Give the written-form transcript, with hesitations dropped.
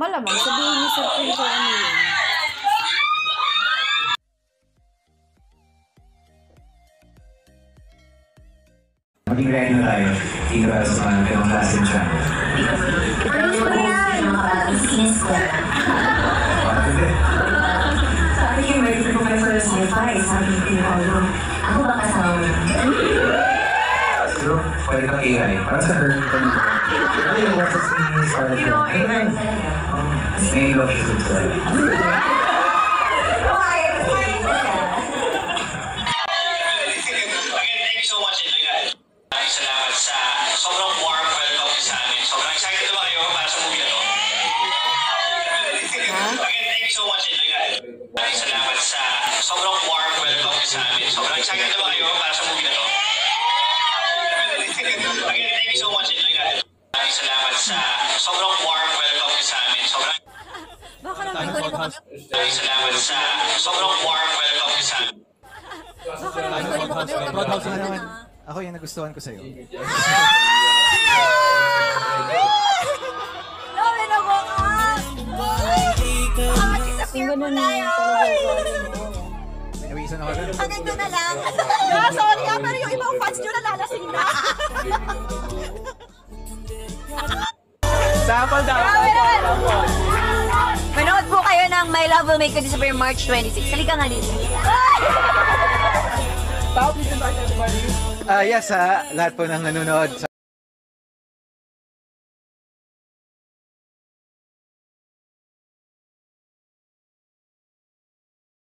Malamang, sabihin niyo sa friend ko ano yun. Maging ready na tayo. Tinggal sa mga ganong klase ng channel. Ano ko yan? Nakakainis ko. Sabi niyo, ready ko kayo for sci-fi. Sabi niyo, ako ba kasama? Siguro, pwede kang AI. Parang sa her, ano yung wapas ni Scarlett? May love siya sa Scarlett. Salamat sa sobrang warm welcome sa amin. Sobrang excited na ba kayo para sa movie na to? Again, thank you so much. Maraming salamat sa sobrang warm welcome sa amin. Sobrang excited na ba kayo para sa movie na to? Again, thank you so much. Maraming salamat sa sobrang warm welcome sa amin. Baka naman ko mo kami. Maraming salamat sa sobrang warm welcome sa amin. Baka naman ko mo kami. Roadhouse na naman. Ako yung nagustuhan ko sa'yo. Dami na ko ka! Kung ganun na yun, May isa na ako doon. hanggang doon na lang. Sorry ah, pero yung ibang fans nyo nalalasing na. Sample daw! Manood po kayo ng My Love Will Make You Disappear March 26. Halika nga dito. Yes, lahat po ng nanonood.